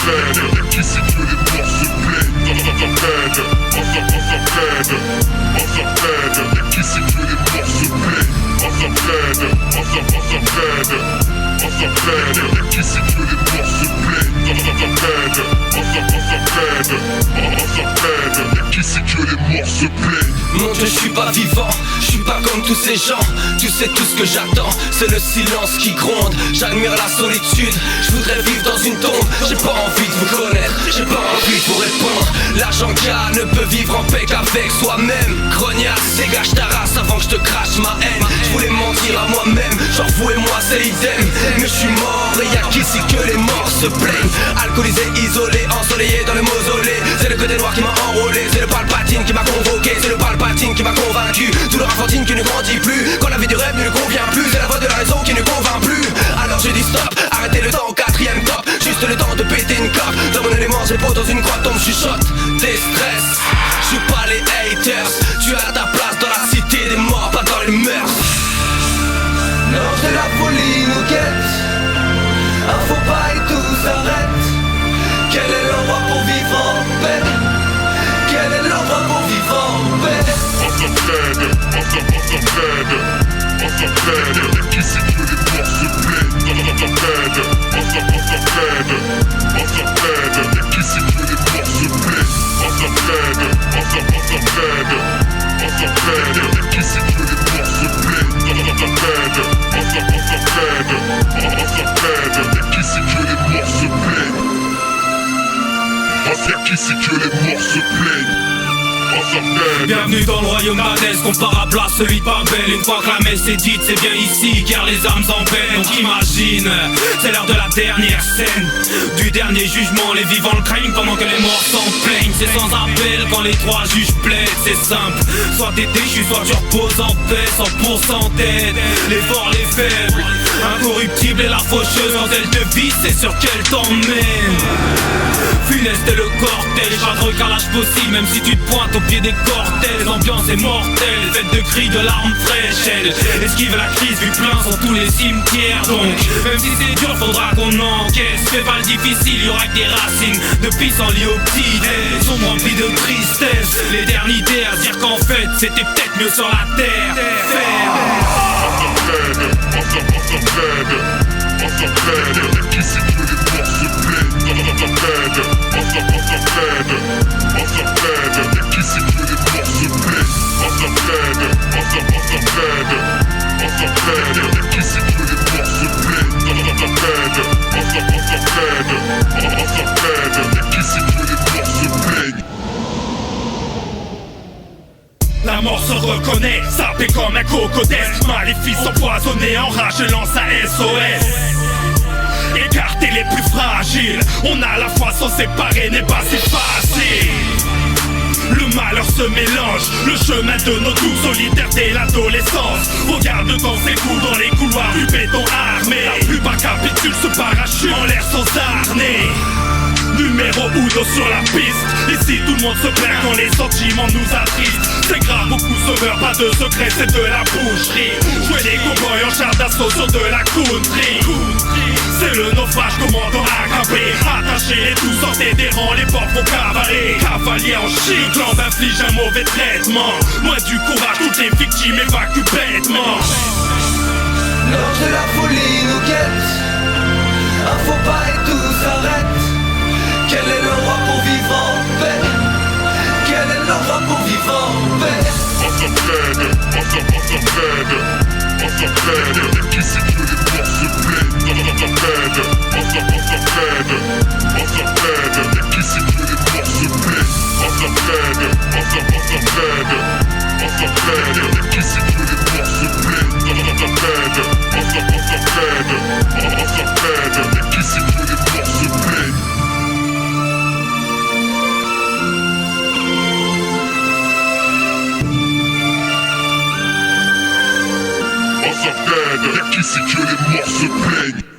s'entraîne. Y'a qui c'est que les morts se plaignent. On s'entraîne, on s'entraîne. Y'a qui c'est que les morts se plaignent. On s'entraîne, on s'entraîne. On s'entraîne, y'a qui c'est que les morts se plaignent. On s'entraîne, on s'entraîne. Y'a qui c'est que les morts se plaignent. Mon Dieu, je suis pas vivant, je suis pas comme tous ces gens. Tu sais tout ce que j'attends, c'est le silence qui gronde. J'admire la solitude, je voudrais vivre dans une tombe. J'ai pas envie de vous connaître, j'ai pas envie de vous répondre. L'agent K ne peut vivre en paix qu'avec soi-même. Grognasse, dégage ta race avant que je te crache ma haine. Je voulais mentir à moi-même, genre vous et moi c'est idem. Mais je suis mort et y'a qu'ici que les morts se plaignent. Alcoolisé, isolé, ensoleillé dans le mausolée. C'est le côté noir qui m'a enrôlé, c'est le Palpatine qui m'a convoqué. C'est le Palpatine qui m'a convaincu. Tout le rafantine qui ne grandit plus. Quand la vie du rêve ne lui convient plus. C'est la voix de la raison qui ne convainc plus. Alors je dis stop, arrêtez le temps au 4ème top. Juste le temps de péter une clope. Dans mon élément j'ai peau dans une grotte, on me chuchote des stress. Je suis pas les haters. Tu as ta place dans la cité des morts, pas dans les mœurs. L'ange de la folie nous guette. Un faux pas et tout s'arrête. Quel est l'endroit pour vivre en paix? Quel est l'endroit pour vivre en paix? On s'entraîne, on s'entraîne. On s'entraîne, y'a qui c'est que les morts se plaignent. On s'entraîne, on s'entraîne. On s'entraîne, y'a qui c'est que les morts se plaignent. On s'entraîne, on s'entraîne. On s'entraîne, y'a qui c'est que les morts se plaignent. On s'entraîne, on s'entraîne. On s'entraîne, y'a qui c'est que les morts se plaignent. Y'a qui c'est que les morts se plaignent. Bienvenue dans le royaume d'Hadès, comparable à celui de Babel. Une fois que la messe est dite, c'est bien ici car les âmes en paix. Donc imagine, c'est l'heure de la dernière scène, du dernier jugement. Les vivants le craignent pendant que les morts s'en plaignent. C'est sans appel quand les trois juges plaident. C'est simple, soit t'es déchu, soit tu reposes en paix. 100% d'aide, les forts, les faibles, incorruptible et la faucheuse. Quand elle te vise, c'est sûr qu'elle t'emmène. Funeste est le cortège, pas de recalage possible même si tu te pointes au pied des cortèges. L'ambiance est mortelle, faite de cris, de larmes fraîches. Elle esquive la crise, vu plein sont tous les cimetières. Donc, même si c'est dur, faudra qu'on encaisse. Fais pas le difficile, y'aura que des racines de pissenlit liées au petit déj. Sont remplis de tristesse, l'éternité à dire qu'en fait, c'était peut-être mieux sur la terre. On s'entraîne, on s'entraîne. On s'entraîne, y'a qui c'est que les morts se plaignent. On s'entraîne, on s'entraîne. On s'entraîne, y'a qui c'est que les morts se plaignent. On s'entraîne, on s'entraîne. On s'entraîne, y'a qui c'est que les morts se plaignent. On s'entraîne, on s'entraîne. On s'entraîne, y'a qui c'est que les morts se plaignent. La mort se reconnaît, sapé comme un cocodès. Maléfice empoisonné, en rage, je lance un SOS. Écarter les plus fragiles, on a la foi s'en séparer n'est pas si facile. Le malheur se mélange, le chemin de nos doux solitaires dès l'adolescence. Regarde dans ses coups dans les couloirs du béton armé. La plupart capitulent, se parachute en l'air sans harnais. Numéro 1 sur la piste. Ici tout le monde se plaint quand les sentiments nous attristent. C'est grave, beaucoup sauveurs, pas de secret, c'est de la boucherie. Jouer les cowboys en char d'assaut sur de la country. C'est le naufrage, commandant aggravé. Attachez les tous, sortez des rangs, les portes vont cavaler. Cavalier en chic, l'homme inflige un mauvais traitement. Loin du courage, toutes les victimes évacuent bêtement. L'ange de la folie nous guette. Un faux pas et tout s'arrête. Quel est l'endroit pour vivre en paix? Quel est l'endroit pour vivre en paix? On s'entraîne, on s'entraîne. On s'entraîne, y'a qui c'est que les morts se plaignent. On s'entraîne, on s'entraîne. On s'entraîne, y'a qui c'est que les morts se plaignent. On s'entraîne, on s'entraîne. On s'entraîne, y'a qui c'est que les morts se plaignent. On s'entraîne, on s'entraîne. On s'entraîne, y'a qui c'est que les morts se plaignent. On s'entraîne, y'a qui c'est que les morts se plaignent.